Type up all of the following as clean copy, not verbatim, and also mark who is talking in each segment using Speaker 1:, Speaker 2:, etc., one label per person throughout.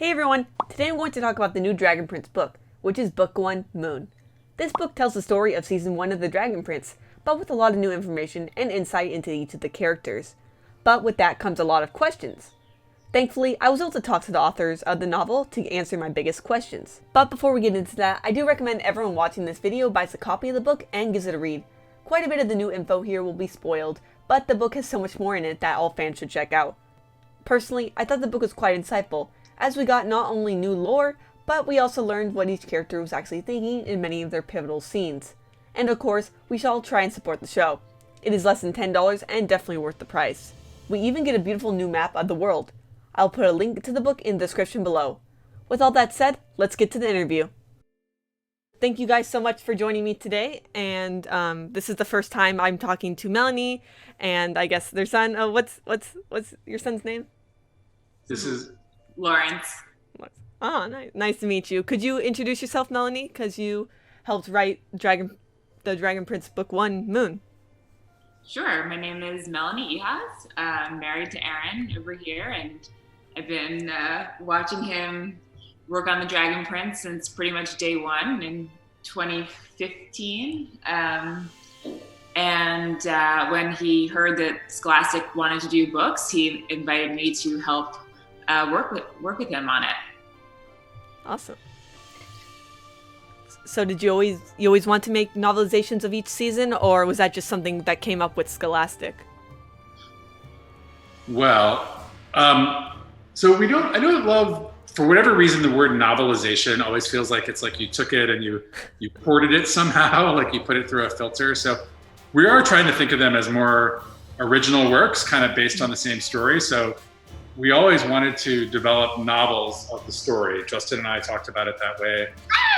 Speaker 1: Hey everyone! Today I'm going to talk about the new Dragon Prince book, which is Book 1, Moon. This book tells the story of Season 1 of the Dragon Prince, but with a lot of new information and insight into each of the characters. But with that comes a lot of questions. Thankfully, I was able to talk to the authors of the novel to answer my biggest questions. But before we get into that, I do recommend everyone watching this video buys a copy of the book and gives it a read. Quite a bit of the new info here will be spoiled, but the book has so much more in it that all fans should check out. Personally, I thought the book was quite insightful, as we got not only new lore, but we also learned what each character was actually thinking in many of their pivotal scenes. And of course, we shall try and support the show. It is less than $10 and definitely worth the price. We even get a beautiful new map of the world. I'll put a link to the book in the description below. With all that said, let's get to the interview. Thank you guys so much for joining me today, and this is the first time I'm talking to Melanie, and I guess their son. What's your son's name?
Speaker 2: This is
Speaker 3: Lawrence.
Speaker 1: Oh, nice to meet you. Could you introduce yourself, Melanie? Because you helped write the Dragon Prince Book 1, Moon.
Speaker 3: Sure. My name is Melanie Ehasz. I'm married to Aaron over here, and I've been watching him work on the Dragon Prince since pretty much day one in 2015. And when he heard that Scholastic wanted to do books, he invited me to help work with him on it.
Speaker 1: Awesome. So did you always want to make novelizations of each season, or was that just something that came up with Scholastic?
Speaker 2: well, so I don't love, for whatever reason, the word novelization always feels like it's like you took it and you ported it somehow, like you put it through a filter. So we are trying to think of them as more original works, kind of based on the same story. So we always wanted to develop novels of the story. Justin and I talked about it that way,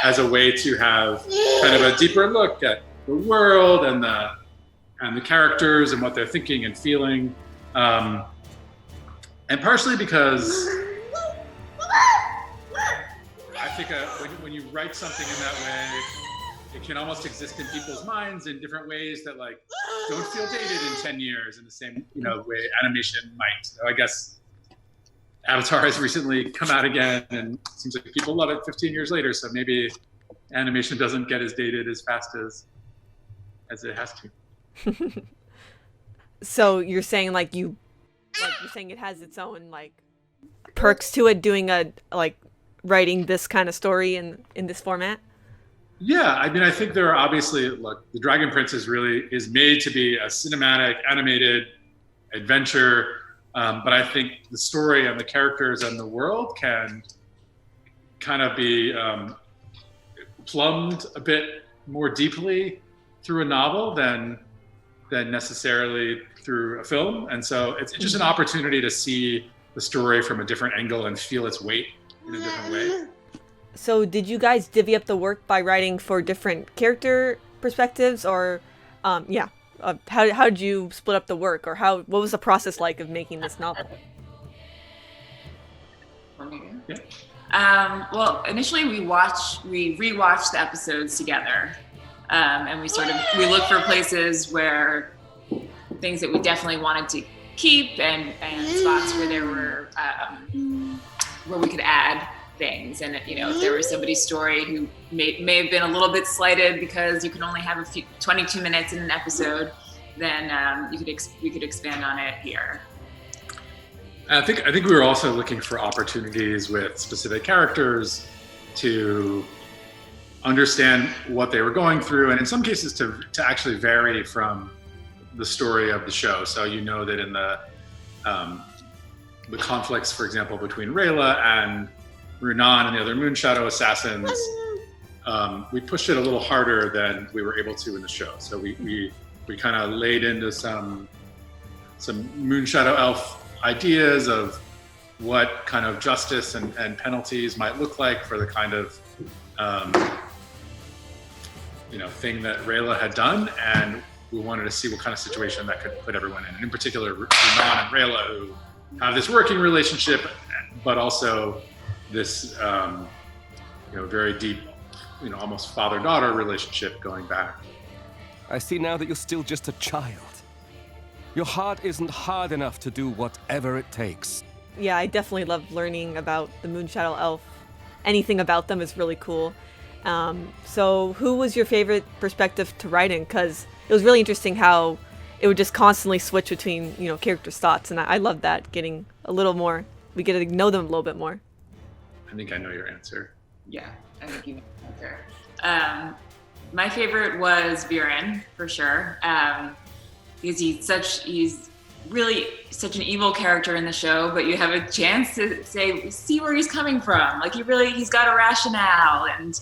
Speaker 2: as a way to have kind of a deeper look at the world and the characters and what they're thinking and feeling. And partially because I think when you write something in that way, it can almost exist in people's minds in different ways that like don't feel dated in 10 years in the same way animation might. So I guess Avatar has recently come out again, and it seems like people love it 15 years later. So maybe animation doesn't get as dated as fast as it has to.
Speaker 1: So you're saying you're saying it has its own perks to it, doing writing this kind of story in this format?
Speaker 2: Yeah, I mean, I think there are obviously, look, the Dragon Prince is made to be a cinematic, animated adventure, but I think the story and the characters and the world can kind of be plumbed a bit more deeply through a novel than necessarily through a film. And so it's just an opportunity to see the story from a different angle and feel its weight in a different way.
Speaker 1: So did you guys divvy up the work by writing for different character perspectives, or how did you split up the work, or what was the process like of making this novel?
Speaker 2: Yeah.
Speaker 3: Well, initially we rewatched the episodes together, and we looked for places where things that we definitely wanted to keep, and spots where there were where we could add things. And if there was somebody's story who may have been a little bit slighted because you can only have 22 minutes in an episode, then we could expand on it here.
Speaker 2: I think we were also looking for opportunities with specific characters to understand what they were going through, and in some cases to actually vary from the story of the show. So that in the conflicts, for example, between Rayla and Runan and the other Moonshadow assassins, we pushed it a little harder than we were able to in the show. So we kind of laid into some Moonshadow elf ideas of what kind of justice and penalties might look like for the kind of thing that Rayla had done, and we wanted to see what kind of situation that could put everyone in. And in particular, Runan and Rayla, who have this working relationship, but also this very deep, almost father-daughter relationship going back.
Speaker 4: I see now that you're still just a child. Your heart isn't hard enough to do whatever it takes.
Speaker 1: Yeah, I definitely love learning about the Moonshadow Elf. Anything about them is really cool. So who was your favorite perspective to write in? Because it was really interesting how it would just constantly switch between, characters' thoughts. And I love that, getting a little more, we get to know them a little bit more.
Speaker 2: I think I know your answer.
Speaker 3: Yeah, I think you know the answer. My favorite was Viren, for sure. Because he's really such an evil character in the show, but you have a chance to see where he's coming from. Like he's got a rationale, and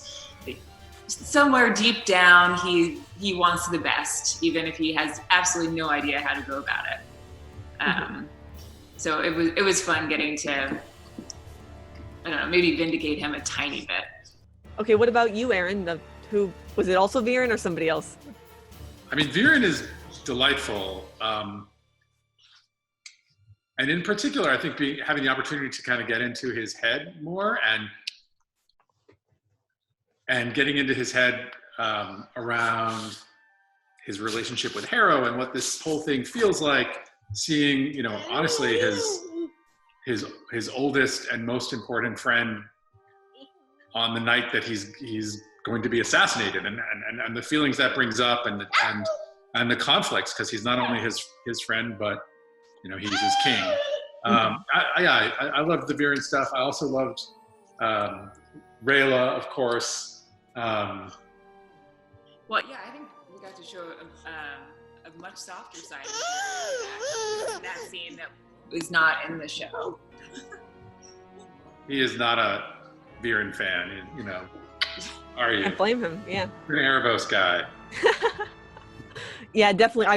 Speaker 3: somewhere deep down, he wants the best, even if he has absolutely no idea how to go about it. So it was fun getting to, I don't know, maybe vindicate him a tiny bit.
Speaker 1: Okay, what about you, Aaron? Who was it? Also Viren or somebody else?
Speaker 2: I mean, Viren is delightful. And in particular, I think having the opportunity to kind of get into his head more and getting into his head around his relationship with Harrow and what this whole thing feels like, seeing, honestly, his oldest and most important friend on the night that he's going to be assassinated, and the feelings that brings up, and the conflicts, because he's not only his friend, but he's his king. I loved the Viren stuff. I also loved Rayla, of course.
Speaker 3: Well, yeah, I think we got to show a much softer side of that scene that was not in the show.
Speaker 2: He is not a Viren fan, Are you?
Speaker 1: I blame him. Yeah.
Speaker 2: You're an Erebos guy.
Speaker 1: Yeah, definitely. I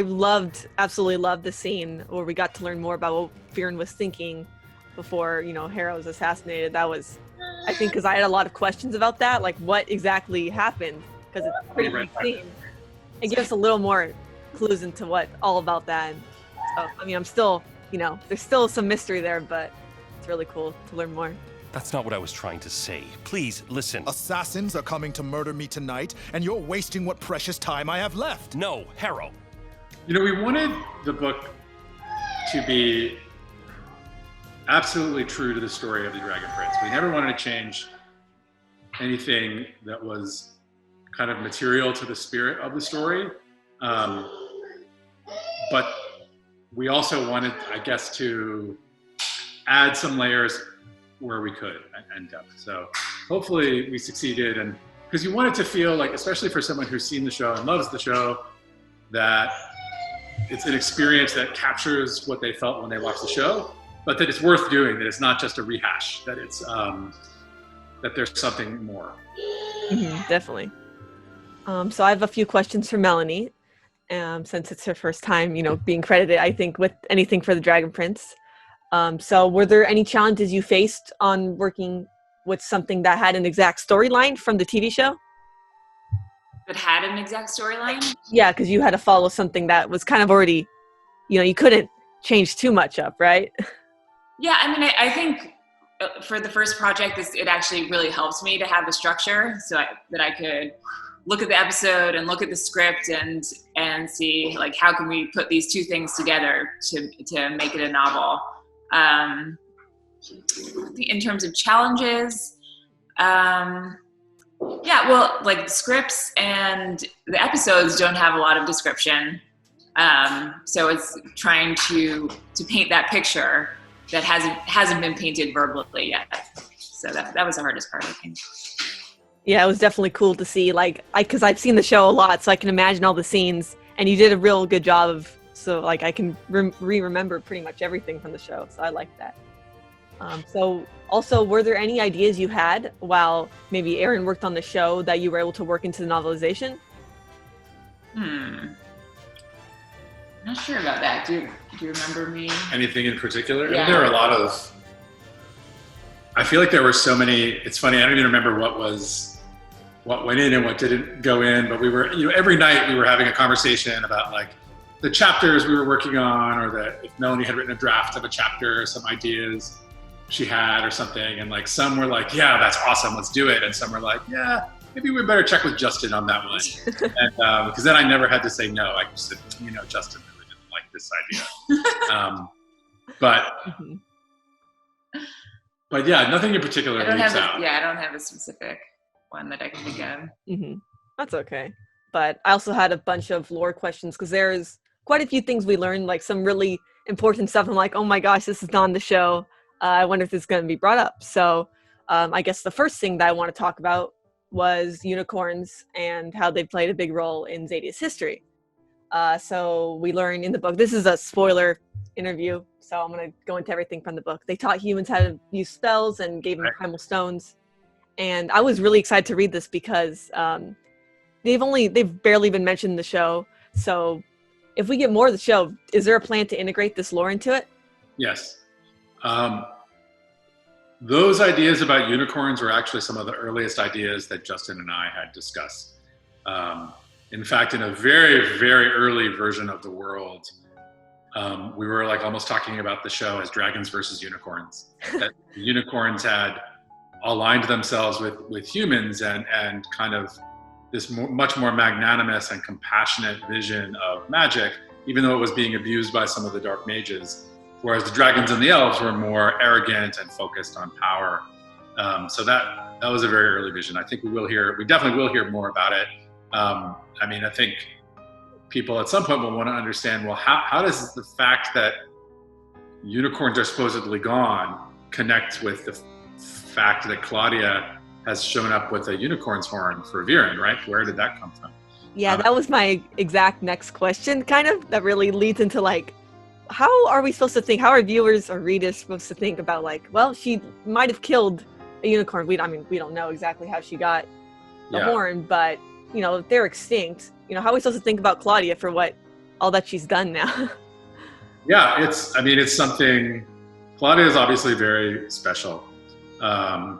Speaker 1: absolutely loved the scene where we got to learn more about what Viren was thinking before, Harrow was assassinated. That was, I think, because I had a lot of questions about that, like what exactly happened, because it's a pretty big scene. It gives us a little more clues into what all about that. And so, I mean, I'm still, there's still some mystery there, but it's really cool to learn more.
Speaker 4: That's not what I was trying to say. Please, listen.
Speaker 5: Assassins are coming to murder me tonight, and you're wasting what precious time I have left.
Speaker 4: No, Harrow.
Speaker 2: We wanted the book to be absolutely true to the story of the Dragon Prince. We never wanted to change anything that was kind of material to the spirit of the story. But we also wanted, I guess, to add some layers where we could and depth. So hopefully we succeeded, and because you want it to feel like, especially for someone who's seen the show and loves the show, that it's an experience that captures what they felt when they watched the show, but that it's worth doing, that it's not just a rehash, that it's that there's something more.
Speaker 1: Definitely. So I have a few questions for Melanie, since it's her first time, being credited, I think, with anything for the Dragon Prince. So were there any challenges you faced on working with something that had an exact storyline from the TV show?
Speaker 3: That had an exact storyline?
Speaker 1: Yeah, because you had to follow something that was kind of already, you couldn't change too much up, right?
Speaker 3: Yeah, I mean, I think for the first project, it actually really helped me to have a structure so that I could look at the episode and look at the script and see, like, how can we put these two things together to make it a novel. In terms of challenges, yeah, well, like scripts and the episodes don't have a lot of description. So it's trying to paint that picture that hasn't been painted verbally yet. So that was the hardest part, I think.
Speaker 1: Yeah, it was definitely cool to see, because I've seen the show a lot, so I can imagine all the scenes, and you did a real good job of, so I can remember pretty much everything from the show, so I like that. So also, were there any ideas you had while maybe Aaron worked on the show that you were able to work into the novelization?
Speaker 3: I'm not sure about that. Do you remember me?
Speaker 2: Anything in particular?
Speaker 3: Yeah.
Speaker 2: I mean, there were a lot of, I feel like there were so many, it's funny, I don't even remember what went in and what didn't go in, but we were, every night we were having a conversation about the chapters we were working on, or that if Melanie had written a draft of a chapter or some ideas she had or something, and some were like, yeah, that's awesome, let's do it, and some were like, yeah, maybe we better check with Justin on that one. And because then I never had to say no. I just said, Justin really didn't like this idea. But But yeah, nothing in particular
Speaker 3: I don't
Speaker 2: leaps
Speaker 3: have
Speaker 2: out.
Speaker 3: I don't have a specific one that I can think of.
Speaker 1: Mm-hmm. That's okay. But I also had a bunch of lore questions because there's quite a few things we learned, like some really important stuff. I'm like, oh my gosh, this is not on the show. I wonder if this is going to be brought up. So I guess the first thing that I want to talk about was unicorns and how they played a big role in Zadia's history. So we learn in the book, this is a spoiler interview, so I'm going to go into everything from the book. They taught humans how to use spells and gave them primal stones. And I was really excited to read this because they've barely been mentioned in the show. So if we get more of the show, is there a plan to integrate this lore into it?
Speaker 2: Yes. Those ideas about unicorns were actually some of the earliest ideas that Justin and I had discussed. In fact, in a very, very early version of the world, we were like almost talking about the show as dragons versus unicorns. That unicorns had aligned themselves with humans and kind of this much more magnanimous and compassionate vision of magic, even though it was being abused by some of the dark mages. Whereas the dragons and the elves were more arrogant and focused on power. So that was a very early vision. I think we definitely will hear more about it. I mean, I think people at some point will want to understand, well, how does the fact that unicorns are supposedly gone connect with the fact that Claudia has shown up with a unicorn's horn for Viren, right? Where did that come from?
Speaker 1: Yeah, that was my exact next question, kind of, that really leads into like, how are we supposed to think, how are viewers or readers supposed to think about like, well, she might have killed a unicorn. We don't know exactly how she got the horn, but you know, if they're extinct, you know, how are we supposed to think about Claudia for all that she's done now?
Speaker 2: Yeah, it's something, Claudia is obviously very special. And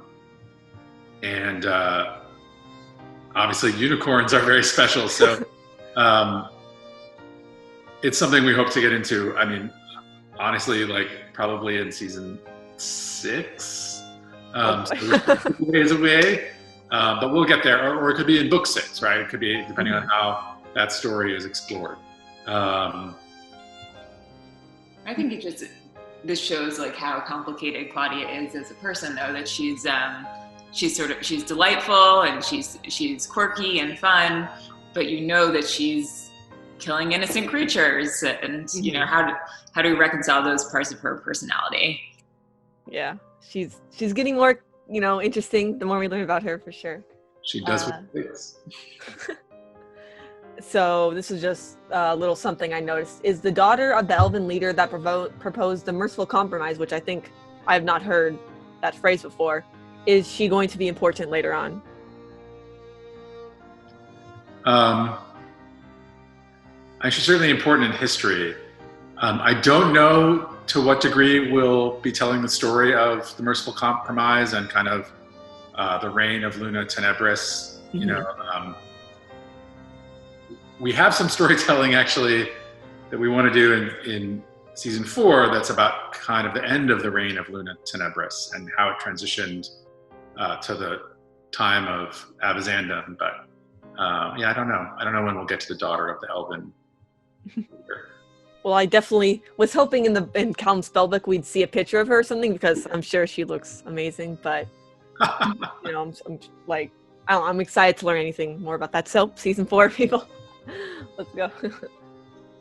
Speaker 2: obviously unicorns are very special. So it's something we hope to get into. I mean, honestly, like probably in season 6. So we're ways away. But we'll get there, or it could be in book 6, right? It could be depending on how that story is explored.
Speaker 3: I think this shows like how complicated Claudia is as a person, though. That she's delightful and she's quirky and fun, but you know that she's killing innocent creatures, and you know how do we reconcile those parts of her personality? Yeah,
Speaker 1: she's getting more, you know, interesting the more we learn about her, for sure.
Speaker 2: She does what she thinks.
Speaker 1: So this is just a little something I noticed. Is the daughter of the elven leader that proposed the merciful compromise, which I think I have not heard that phrase before, is she going to be important later on?
Speaker 2: She's certainly important in history. I don't know to what degree we'll be telling the story of the merciful compromise and kind of the reign of Luna Tenebris. Mm-hmm. You know, we have some storytelling actually that we want to do in season 4 that's about kind of the end of the reign of Luna Tenebris and how it transitioned to the time of Avazandum. But I don't know. I don't know when we'll get to the daughter of the elven leader.
Speaker 1: Well, I definitely was hoping in Callum's Spellbook we'd see a picture of her or something, because I'm sure she looks amazing. But you know, I'm like, I'm excited to learn anything more about that. So season 4, people, let's go.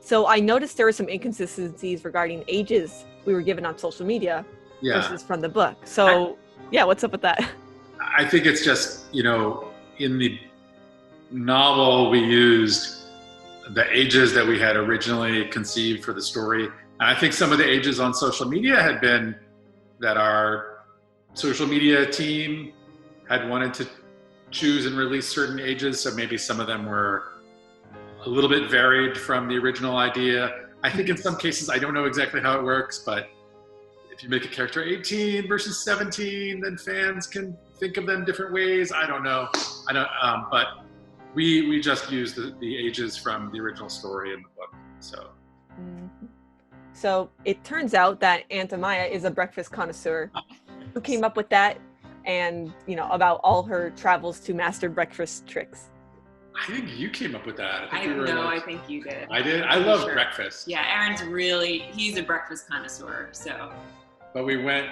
Speaker 1: So I noticed there were some inconsistencies regarding ages we were given on social media versus from the book. So what's up with that?
Speaker 2: I think it's just, you know, in the novel we used the ages that we had originally conceived for the story. And I think some of the ages on social media had been that our social media team had wanted to choose and release certain ages. So maybe some of them were a little bit varied from the original idea. I think in some cases, I don't know exactly how it works, but if you make a character 18 versus 17, then fans can think of them different ways. I don't know. But we just used the ages from the original story in the book. So.
Speaker 1: Mm-hmm. So it turns out that Aunt Amaya is a breakfast connoisseur. Who came up with that? And, you know, about all her travels to master breakfast tricks.
Speaker 2: I think you came up with that.
Speaker 3: I think you did.
Speaker 2: I did. I love breakfast.
Speaker 3: Yeah, Aaron's he's a breakfast connoisseur, so.
Speaker 2: But we went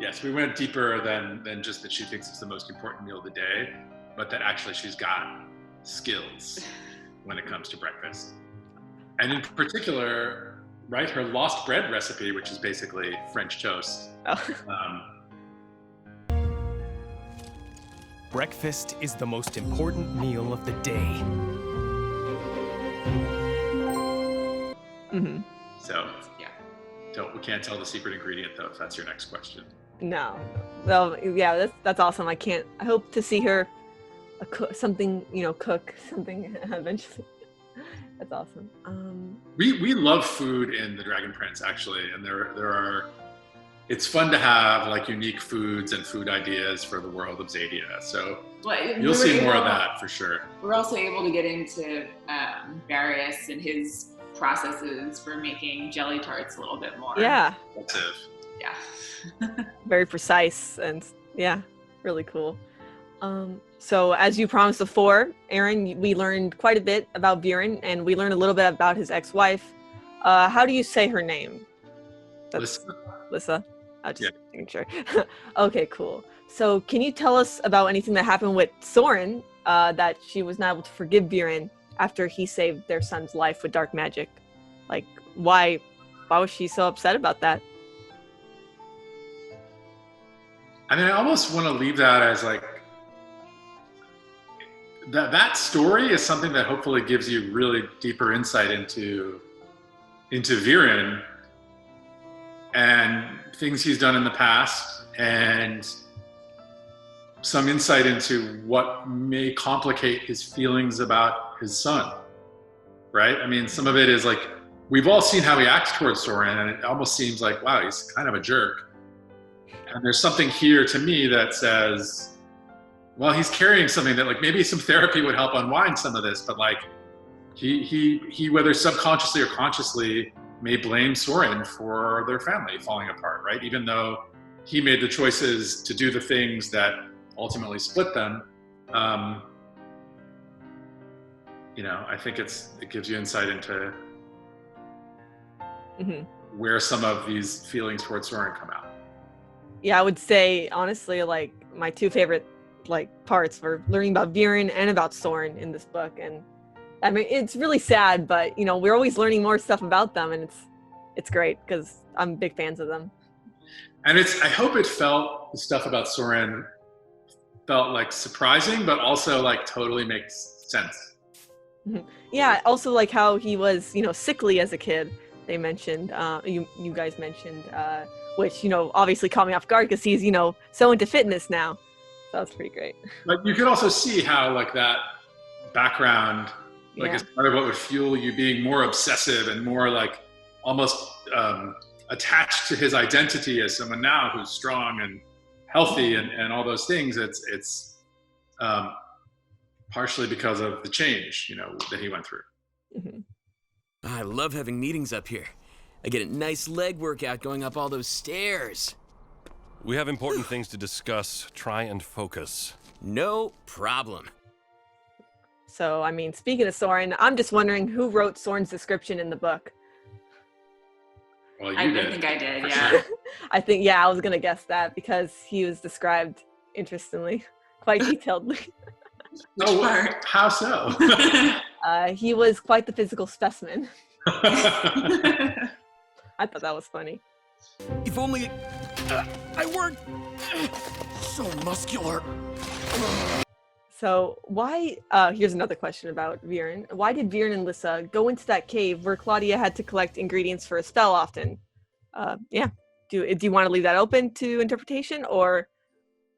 Speaker 2: Yes, we went deeper than just that she thinks it's the most important meal of the day, but that actually she's got skills when it comes to breakfast. And in particular, right, her lost bread recipe, which is basically French toast.
Speaker 1: Oh.
Speaker 6: Breakfast is the most important meal of the day.
Speaker 1: Mm-hmm.
Speaker 2: So,
Speaker 3: Yeah.
Speaker 2: we can't tell the secret ingredient though, if that's your next question.
Speaker 1: No. Well, yeah, that's awesome. I hope to see her cook something eventually. That's awesome.
Speaker 2: We love food in The Dragon Prince, actually, and there are. It's fun to have like unique foods and food ideas for the world of Zadia. So you'll see more of that for sure.
Speaker 3: We're also able to get into Various and his processes for making jelly tarts a little bit more.
Speaker 1: Yeah.
Speaker 3: Yeah.
Speaker 1: Very precise and yeah, really cool. So as you promised before, Aaron, we learned quite a bit about Viren, and we learned a little bit about his ex-wife. How do you say her name? Lissa. I was just making sure. Okay, cool. So can you tell us about anything that happened with Soren, that she was not able to forgive Viren after he saved their son's life with dark magic? Like, why was she so upset about that?
Speaker 2: I mean, I almost want to leave that as like, that story is something that hopefully gives you really deeper insight into Viren and things he's done in the past, and some insight into what may complicate his feelings about his son, right? I mean, some of it is like, we've all seen how he acts towards Soren, and it almost seems like, wow, he's kind of a jerk. And there's something here to me that says, well, he's carrying something that like maybe some therapy would help unwind some of this, but like he whether subconsciously or consciously may blame Soren for their family falling apart, right? Even though he made the choices to do the things that ultimately split them. I think it gives you insight into where some of these feelings towards Soren come out.
Speaker 1: Yeah, I would say honestly, like my two favorite parts were learning about Viren and about Soren in this book. And I mean, it's really sad, but we're always learning more stuff about them, and it's great because I'm big fans of them.
Speaker 2: And I hope the stuff about Soren felt like surprising, but also like totally makes sense.
Speaker 1: Yeah, also like how he was, sickly as a kid. They mentioned, you guys mentioned, which, obviously caught me off guard because he's, so into fitness now. So that's pretty great.
Speaker 2: But you could also see how like that background, is part of what would fuel you being more obsessive and more like almost attached to his identity as someone now who's strong and healthy and all those things. It's partially because of the change, that he went through.
Speaker 1: Mm-hmm.
Speaker 7: I love having meetings up here. I get a nice leg workout going up all those stairs.
Speaker 4: We have important things to discuss. Try and focus.
Speaker 7: No problem.
Speaker 1: So, I mean, speaking of Soren, I'm just wondering who wrote Soren's description in the book.
Speaker 2: Well,
Speaker 3: I think I did, yeah.
Speaker 2: Sure.
Speaker 1: I think, I was going to guess that because he was described interestingly, quite detailedly.
Speaker 3: Which part?
Speaker 2: How so?
Speaker 1: He was quite the physical specimen. I thought that was funny.
Speaker 6: If only I weren't so muscular.
Speaker 1: So why, here's another question about Viren. Why did Viren and Lissa go into that cave where Claudia had to collect ingredients for a spell often? Do you want to leave that open to interpretation, or,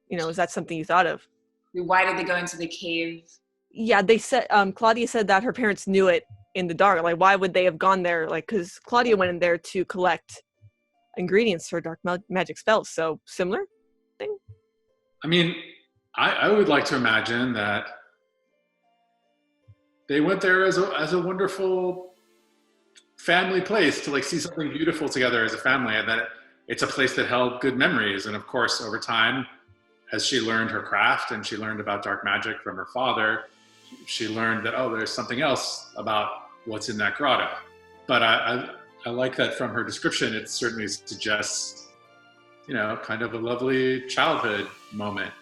Speaker 1: is that something you thought of?
Speaker 3: Why did they go into the cave?
Speaker 1: Yeah, they said, Claudia said that her parents knew it in the dark. Like, why would they have gone there? Like, because Claudia went in there to collect ingredients for dark magic spells. So similar thing?
Speaker 2: I mean, I would like to imagine that they went there as a wonderful family place to like see something beautiful together as a family, and that it's a place that held good memories. And of course, over time, as she learned her craft and she learned about dark magic from her father, she learned that, there's something else about what's in that grotto. But I like that from her description, it certainly suggests kind of a lovely childhood moment.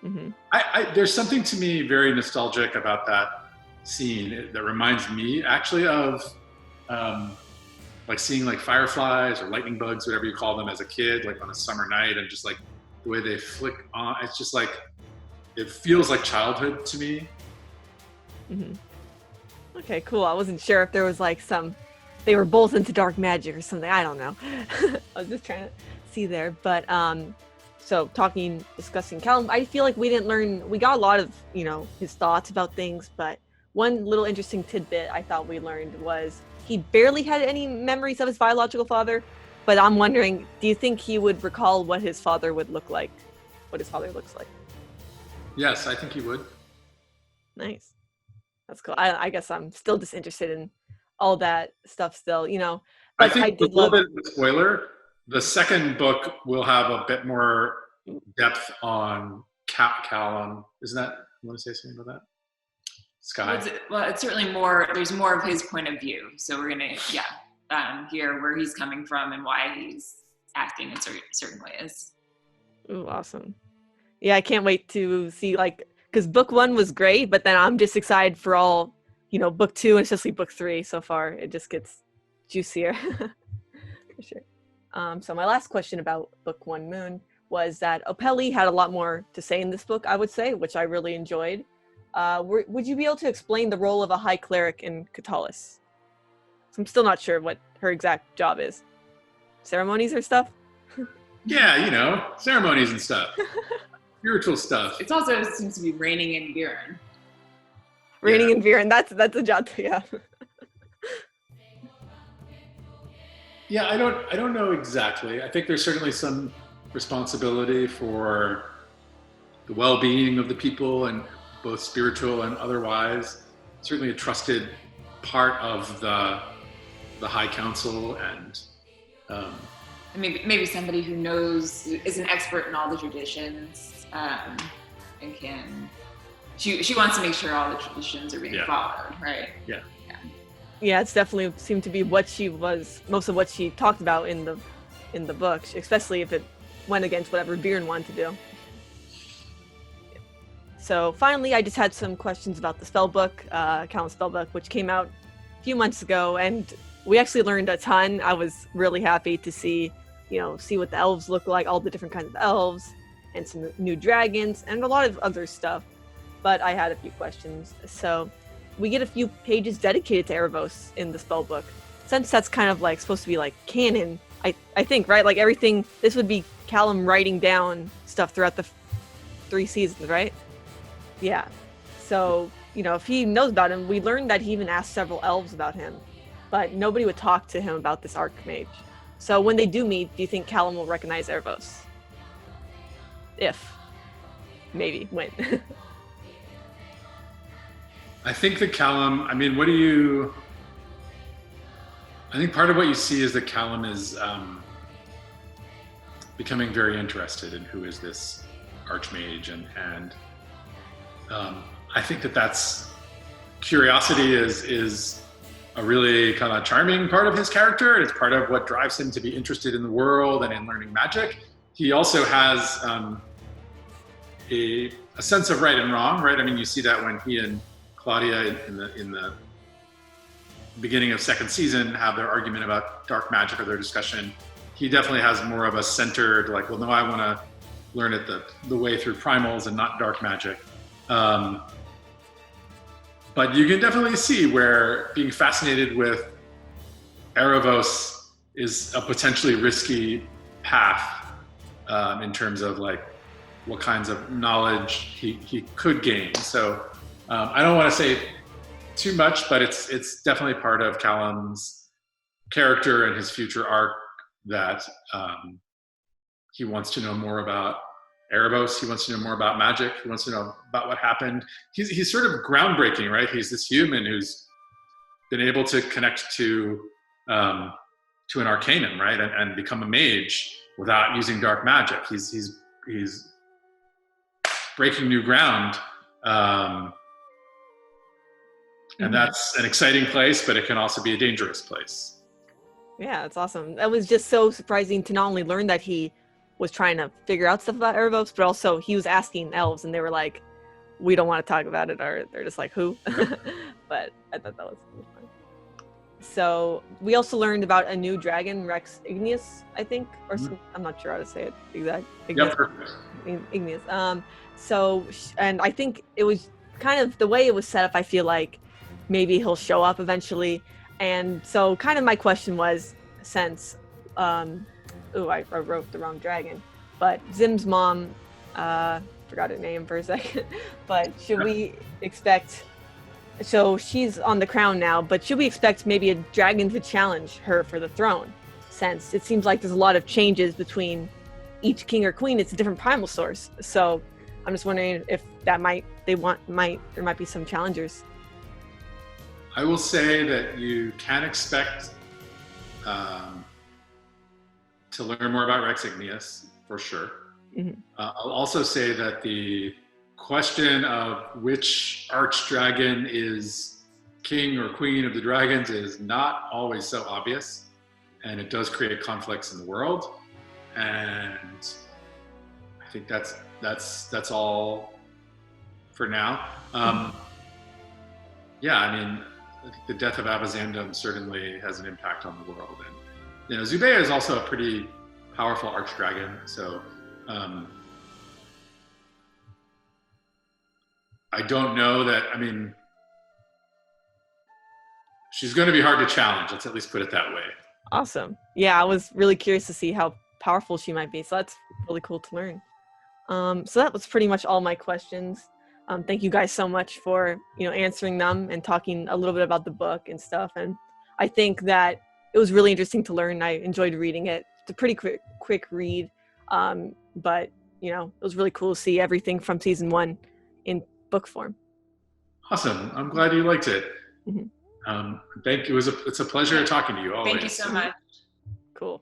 Speaker 1: Mm-hmm.
Speaker 2: There's something to me very nostalgic about that scene that reminds me actually of like seeing like fireflies or lightning bugs, whatever you call them, as a kid, like on a summer night, and just like the way they flick on. It's just like, it feels like childhood to me.
Speaker 1: Mm-hmm. Okay, cool. I wasn't sure if there was like they were both into dark magic or something. I don't know. I was just trying to see there. But so discussing Callum, I feel like we got a lot of, his thoughts about things, but one little interesting tidbit I thought we learned was he barely had any memories of his biological father, but I'm wondering, do you think he would recall what his father would look like? What his father looks like?
Speaker 2: Yes, I think he would.
Speaker 1: Nice. That's cool. I guess I'm still just interested in all that stuff still, But
Speaker 2: I think a little bit of a spoiler, the second book will have a bit more depth on Callum. Isn't that, you want to say something about that? Sky?
Speaker 3: Well, it's certainly there's more of his point of view. So we're going to, hear where he's coming from and why he's acting in certain ways.
Speaker 1: Ooh, awesome. Yeah, I can't wait to see, because book 1 was great, but then I'm just excited for all, book 2 and especially book 3 so far. It just gets juicier. For sure. So my last question about book 1 Moon was that Opeli had a lot more to say in this book, I would say, which I really enjoyed. Would you be able to explain the role of a high cleric in Catullus? I'm still not sure what her exact job is. Ceremonies or stuff?
Speaker 2: Yeah, ceremonies and stuff. Spiritual stuff.
Speaker 3: It also seems to be reigning in Viren.
Speaker 1: Reigning in Viren, that's a job too, yeah.
Speaker 2: Yeah, I don't know exactly. I think there's certainly some responsibility for the well-being of the people, and both spiritual and otherwise. Certainly a trusted part of the High Council, and
Speaker 3: maybe somebody who is an expert in all the traditions, and she wants to make sure all the traditions are being followed, right?
Speaker 1: Yeah, it's definitely seemed to be most of what she talked about in the book, especially if it went against whatever Viren wanted to do. So finally, I just had some questions about the Spellbook, Callum's Spellbook, which came out a few months ago, and we actually learned a ton. I was really happy to see what the elves look like, all the different kinds of elves, and some new dragons, and a lot of other stuff. But I had a few questions. So we get a few pages dedicated to Erebos in the Spellbook. Since that's kind of supposed to be canon, I think, right? Everything, this would be Callum writing down stuff throughout the 3 seasons, right? Yeah. So, if he knows about him, we learned that he even asked several elves about him, but nobody would talk to him about this Archmage. So when they do meet, do you think Callum will recognize Erebos? Maybe, when?
Speaker 2: I think that Callum, I think part of what you see is that Callum is becoming very interested in who is this Archmage, and I think that's curiosity is a really kind of charming part of his character. It's part of what drives him to be interested in the world and in learning magic. He also has a sense of right and wrong, right? You see that when he and Claudia in the beginning of 2nd season have their argument about dark magic, or their discussion. He definitely has more of a centered, well, no, I want to learn it the way through primals and not dark magic. But you can definitely see where being fascinated with Erebos is a potentially risky path in terms of what kinds of knowledge he could gain. So I don't want to say too much, but it's definitely part of Callum's character and his future arc that he wants to know more about Erebos. He wants to know more about magic. He wants to know about what happened. He's sort of groundbreaking, right? He's this human who's been able to connect to an arcanum, right, and become a mage without using dark magic. He's breaking new ground, and that's an exciting place, but it can also be a dangerous place.
Speaker 1: Yeah, it's awesome. That was just so surprising to not only learn that he was trying to figure out stuff about airboats, but also he was asking elves, and they were like, "We don't want to talk about it," or they're just like, "Who?" But I thought that was really fun. So we also learned about a new dragon, Rex Igneous, I think, or some, I'm not sure how to say it exactly.
Speaker 2: Yep, perfect.
Speaker 1: Igneous. And I think it was kind of the way it was set up. I feel like maybe he'll show up eventually. And so kind of my question was, since, I wrote the wrong dragon, but Zim's mom, forgot her name for a second, but should we expect, so she's on the crown now, but should we expect maybe a dragon to challenge her for the throne? Since it seems like there's a lot of changes between each king or queen, it's a different primal source. So I'm just wondering if that there might be some challengers.
Speaker 2: I will say that you can expect to learn more about Rex Igneous, for sure.
Speaker 1: Mm-hmm.
Speaker 2: I'll also say that the question of which archdragon is king or queen of the dragons is not always so obvious, and it does create conflicts in the world. And I think that's all for now. Yeah, I mean, the death of Avazandum certainly has an impact on the world, and Zubeia is also a pretty powerful archdragon. So I don't know that. I mean, she's going to be hard to challenge. Let's at least put it that way.
Speaker 1: Awesome. Yeah, I was really curious to see how powerful she might be. So that's really cool to learn. So that was pretty much all my questions. Thank you guys so much for answering them and talking a little bit about the book and stuff. And I think that it was really interesting to learn. I enjoyed reading it. It's a pretty quick read, but it was really cool to see everything from season 1 in book form.
Speaker 2: Awesome. I'm glad you liked it.
Speaker 1: Mm-hmm.
Speaker 2: Thank you. It's a pleasure talking to you always.
Speaker 3: Thank you so much.
Speaker 1: Cool.